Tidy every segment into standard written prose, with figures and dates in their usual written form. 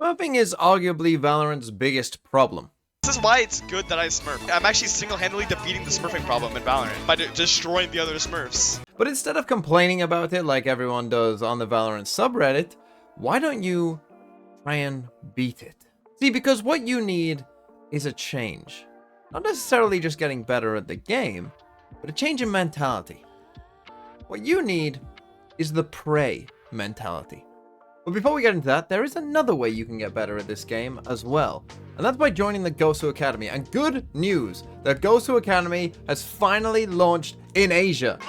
Smurfing is arguably Valorant's biggest problem. This is why it's good that I smurf. I'm actually single-handedly defeating the smurfing problem in Valorant by destroying the other smurfs. But instead of complaining about it like everyone does on the Valorant subreddit, why don't you try and beat it? See, because what you need is a change. Not necessarily just getting better at the game, but a change in mentality. What you need is the prey mentality. But before we get into that, there is another way you can get better at this game as well. And that's by joining the Gosu Academy. And good news, the Gosu Academy has finally launched in Asia.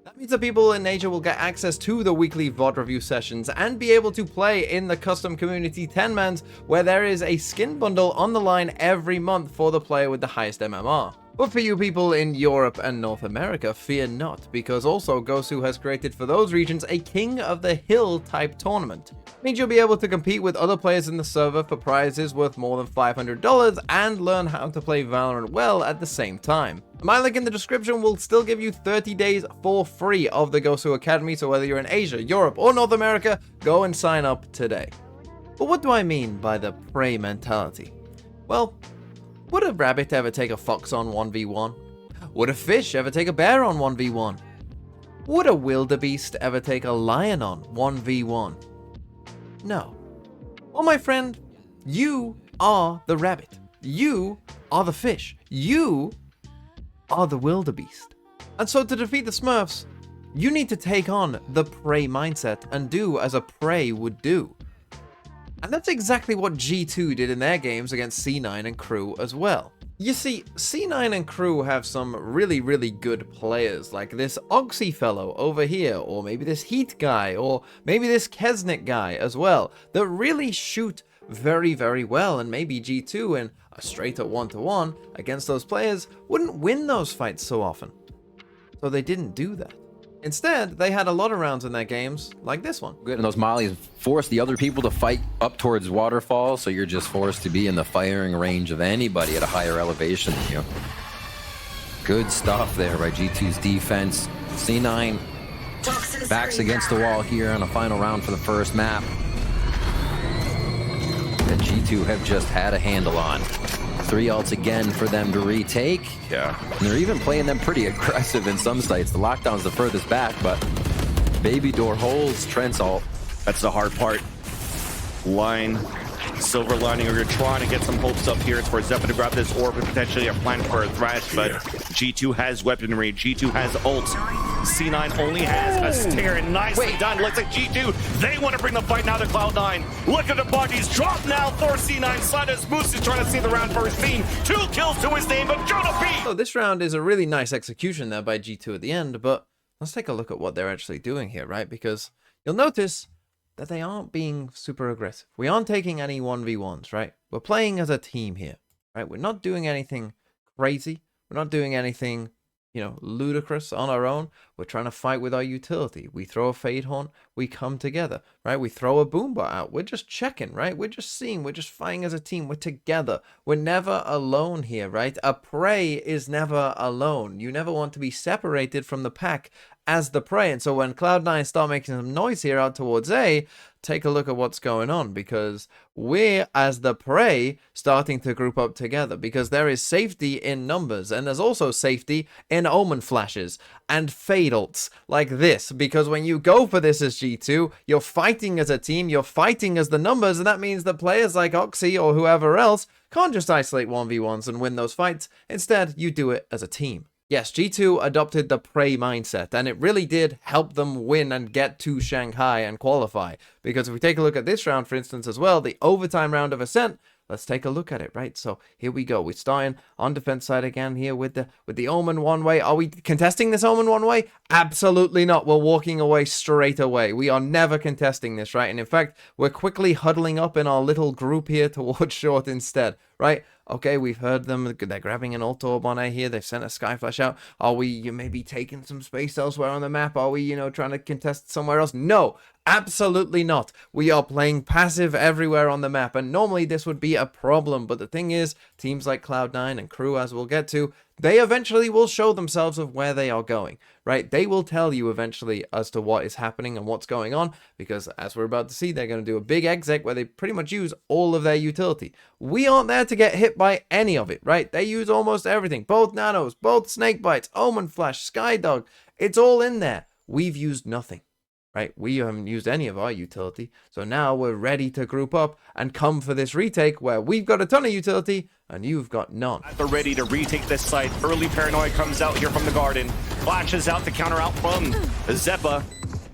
That means that people in Asia will get access to the weekly VOD review sessions and be able to play in the custom community 10-mans, where there is a skin bundle on the line every month for the player with the highest MMR. But for you people in Europe and North America, fear not, because also Gosu has created for those regions a King of the Hill type tournament. It means you'll be able to compete with other players in the server for prizes worth more than $500 and learn how to play Valorant well at the same time. My link in the description will still give you 30 days for free of the Gosu Academy, so whether you're in Asia, Europe, or North America, go and sign up today. But what do I mean by the prey mentality? Well, would a rabbit ever take a fox on 1v1? Would a fish ever take a bear on 1v1? Would a wildebeest ever take a lion on 1v1? No. Well, my friend, you are the rabbit. You are the fish. You are the wildebeest. And so to defeat the Smurfs, you need to take on the prey mindset and do as a prey would do. And that's exactly what G2 did in their games against C9 and crew as well. You see, C9 and crew have some really good players, like this Oxy fellow over here, or maybe this Heat guy, or maybe this Kesnick guy as well, that really shoot very well, and maybe G2 in a straight up 1-to-1 against those players wouldn't win those fights so often. So they didn't do that. Instead, they had a lot of rounds in their games, like this one. Good, and those mollies force the other people to fight up towards waterfalls, so you're just forced to be in the firing range of anybody at a higher elevation than you. Good stuff there by G2's defense. C9 backs against the wall here on a final round for the first map that G2 have just had a handle on. 3 ults again for them to retake. Yeah. And they're even playing them pretty aggressive in some sites. The lockdown's the furthest back, but Baby Door holds Trent's ult. That's the hard part. Line, silver lining, or you're trying to get some hopes up here. It's for Zephyr to grab this orb and potentially a plan for a thrash, but G2 has weaponry, G2 has ult. C9 only has a stare, and nicely done. Looks like G2, they want to bring the fight now to Cloud9. Look at the bodies drop now for C9. Sliders Moose is trying to see the round for his team. 2 kills to his name, but Jonah B! So this round is a really nice execution there by G2 at the end, but let's take a look at what they're actually doing here, right? Because you'll notice that they aren't being super aggressive. We aren't taking any 1v1s, right? We're playing as a team here, right? We're not doing anything crazy. We're not doing anything, ludicrous on our own. We're trying to fight with our utility. We throw a Fade Horn, we come together, right? We throw a Boombot out. We're just checking, right? We're just seeing. We're just fighting as a team. We're together. We're never alone here, right? A prey is never alone. You never want to be separated from the pack as the prey. And so when Cloud9 start making some noise here out towards A, take a look at what's going on, because we're, as the prey, starting to group up together, because there is safety in numbers, and there's also safety in omen flashes and fade ults like this, because when you go for this as G2, you're fighting as a team, you're fighting as the numbers, and that means that players like Oxy or whoever else can't just isolate 1v1s and win those fights. Instead, you do it as a team. Yes, G2 adopted the prey mindset, and it really did help them win and get to Shanghai and qualify. Because if we take a look at this round, for instance, as well, the overtime round of Ascent, let's take a look at it, right? So here we go. We're starting on defense side again here with the Omen one way. Are we contesting this Omen one way? Absolutely not. We're walking away straight away. We are never contesting this, right? And in fact, we're quickly huddling up in our little group here towards short instead, right? Okay, we've heard them. They're grabbing an ult orb on A here. They've sent a sky flash out. Are we maybe taking some space elsewhere on the map? Are we, trying to contest somewhere else? No, Absolutely not. We are playing passive everywhere on the map, and normally this would be a problem, but the thing is, teams like Cloud9 and Crew, as we'll get to, they eventually will show themselves of where they are going, right? They will tell you eventually as to what is happening and what's going on, because as we're about to see, they're going to do a big exec where they pretty much use all of their utility. We aren't there to get hit by any of it, right? They use almost everything. Both nanos, both snake bites, omen flash, skydog. It's all in there. We've used nothing. Right, we haven't used any of our utility, so now we're ready to group up and come for this retake where we've got a ton of utility and you've got none. They're ready to retake this site. Early Paranoia comes out here from the garden, flashes out to counter out from Zeppa,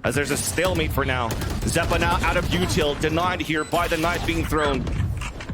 as there's a stalemate for now. Zeppa now out of util, denied here by the knife being thrown.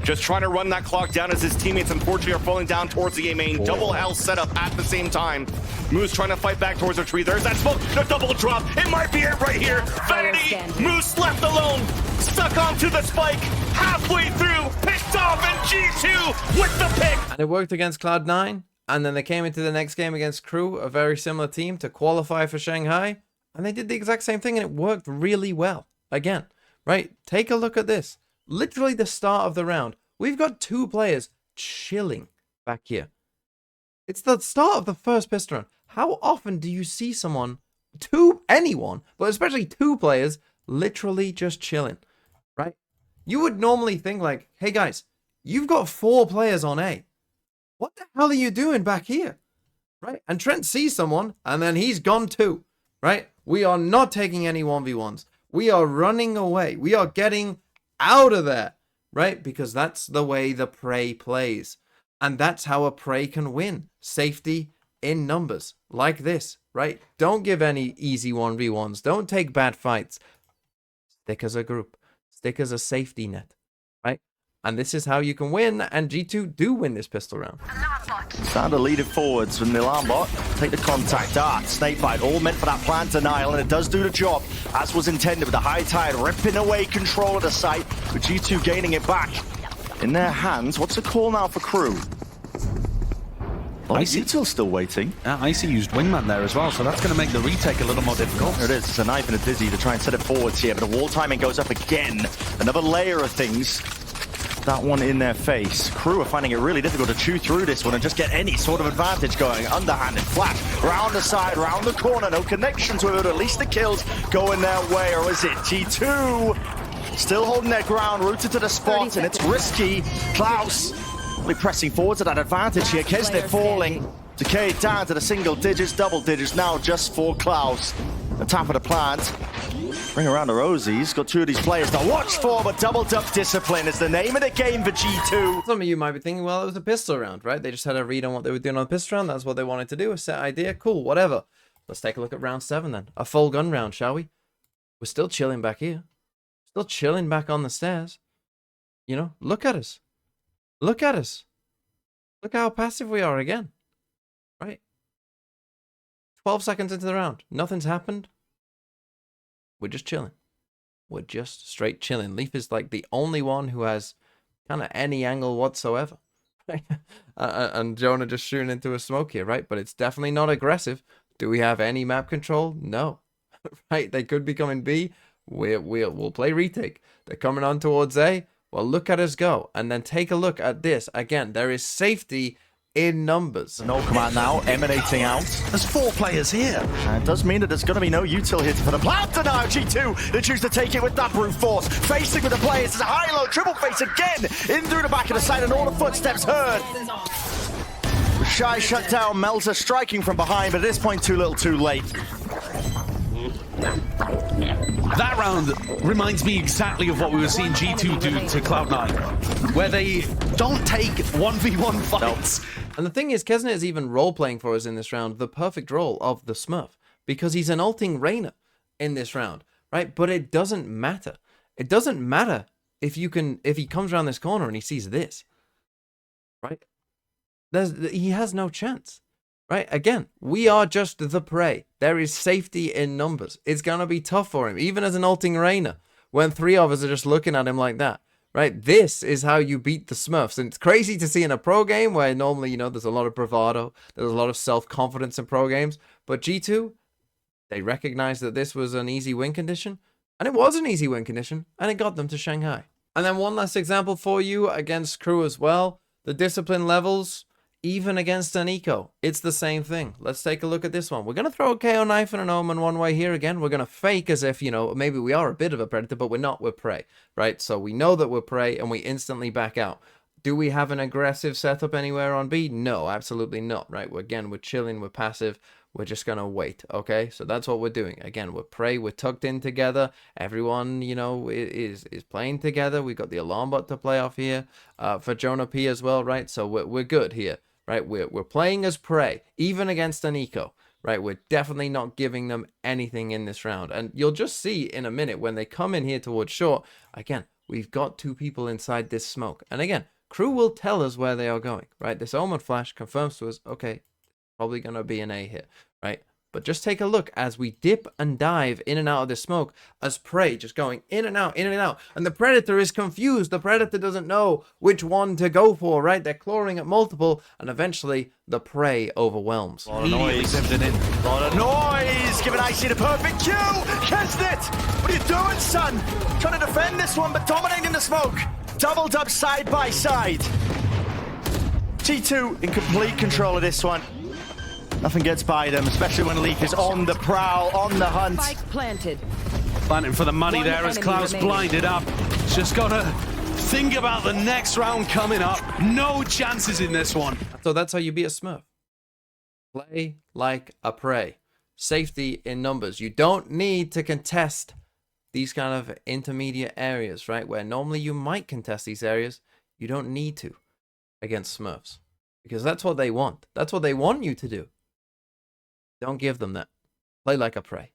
Just trying to run that clock down as his teammates unfortunately are falling down towards the A main. Double L setup at the same time. Moose trying to fight back towards the tree. There's that smoke. The double drop. It might be it right here. Vanity. Moose left alone. Stuck onto the spike. Halfway through. Picked off and G2 with the pick. And it worked against Cloud9. And then they came into the next game against Crew, a very similar team, to qualify for Shanghai. And they did the exact same thing and it worked really well. Again, right? Take a look at this. Literally the start of the round. We've got 2 players chilling back here. It's the start of the first pistol round. How often do you see anyone, but especially 2 players, literally just chilling, right? You would normally think like, hey guys, you've got 4 players on A. What the hell are you doing back here? Right? And Trent sees someone and then he's gone too, right? We are not taking any 1v1s. We are running away. We are getting out of there, right? Because that's the way the prey plays. And that's how a prey can win. Safety in numbers, like this, right? Don't give any easy 1v1s. Don't take bad fights. Stick as a group. Stick as a safety net, right? And this is how you can win, and G2 do win this pistol round. Sander leading forwards from the alarm bot. Take the contact. Snakebite, all meant for that plant denial, and it does do the job, as was intended with the high tide ripping away control of the site, with G2 gaining it back in their hands. What's the call now for Crew? Oh, Util still waiting. Icy used Wingman there as well, so that's going to make the retake a little more difficult. There it is. It's a knife and a dizzy to try and set it forwards here, but the wall timing goes up again. Another layer of things. That one in their face. Crew are finding it really difficult to chew through this one and just get any sort of advantage going. Underhanded, flash, round the side, round the corner. No connection to it, at least the kills going their way. Or is it G2? Still holding their ground, rooted to the spot, and it's risky. Klaus really pressing forward to that advantage here. Kisnet falling. Decay down to the single digits, double digits now just for Klaus. The top of the plant. Bring around the Rosies. Got 2 of these players to watch for, but doubled up discipline is the name of the game for G2. Some of you might be thinking, well, it was a pistol round, right? They just had a read on what they were doing on the pistol round. That's what they wanted to do, a set idea. Cool, whatever. Let's take a look at round 7 then. A full gun round, shall we? We're still chilling back here. Still chilling back on the stairs. You know, look at us. Look at us. Look how passive we are again. Right? 12 seconds into the round. Nothing's happened. We're just chilling. We're just straight chilling. Leaf is like the only one who has kind of any angle whatsoever. And Jonah just shooting into a smoke here, right? But it's definitely not aggressive. Do we have any map control? No. Right? They could be coming B. We'll play retake. They're coming on towards A. Well, look at us go. And then take a look at this. Again, there is safety in numbers. No command now, emanating out. There's 4 players here. And it does mean that there's going to be no util here for the plant. And now G2, they choose to take it with that brute force. Facing with the players, it's a high-low triple face again. In through the back of the side and all the footsteps heard. Shy shut down, Melter striking from behind, but at this point too little too late. That round reminds me exactly of what we were seeing G2 do to Cloud9, where they don't take 1v1 fights. And the thing is, Kesnet is even role-playing for us in this round, the perfect role of the Smurf, because he's an ulting Reyna in this round, right? But it doesn't matter. It doesn't matter if he comes around this corner and he sees this, right? He has no chance, right? Again, we are just the prey. There is safety in numbers. It's going to be tough for him, even as an ulting Reyna, when 3 of us are just looking at him like that. Right, this is how you beat the Smurfs. And it's crazy to see in a pro game where normally, you know, there's a lot of bravado, there's a lot of self-confidence in pro games. But G2, they recognized that this was an easy win condition. And it was an easy win condition, and it got them to Shanghai. And then one last example for you against Crew as well. The discipline levels, even against an eco, it's the same thing. Let's take a look at this one. We're going to throw a KO knife and an omen one way here again. We're going to fake as if, you know, maybe we are a bit of a predator, but we're not, we're prey, right? So we know that we're prey and we instantly back out. Do we have an aggressive setup anywhere on B? No, absolutely not, right? We're chilling, we're passive. We're just going to wait, okay? So that's what we're doing. Again, we're prey, we're tucked in together. Everyone, you know, is playing together. We've got the alarm bot to play off here for Jonah P as well, right? So we're good here, right? We're playing as prey, even against an eco, right? We're definitely not giving them anything in this round. And you'll just see in a minute when they come in here towards short, again, we've got 2 people inside this smoke. And again, Crew will tell us where they are going, right? This omen flash confirms to us, okay, probably going to be an A here, right? But just take a look as we dip and dive in and out of the smoke as prey, just going in and out, in and out. And the predator is confused. The predator doesn't know which one to go for, right? They're clawing at multiple, and eventually the prey overwhelms. A lot of noise. A lot of noise. Giving Icy the perfect cue. Kesnet, what are you doing, son? Trying to defend this one, but dominating the smoke. Doubled up side by side. G2 in complete control of this one. Nothing gets by them, especially when Leaf is on the prowl, on the hunt. Spike planted. Planting for the money One there as enemy Klaus remaining. blinded up. Just gotta think about the next round coming up. No chances in this one. So that's how you be a Smurf. Play like a prey. Safety in numbers. You don't need to contest these kind of intermediate areas, right? Where normally you might contest these areas. You don't need to against Smurfs. Because that's what they want. That's what they want you to do. Don't give them that. Play like a prey.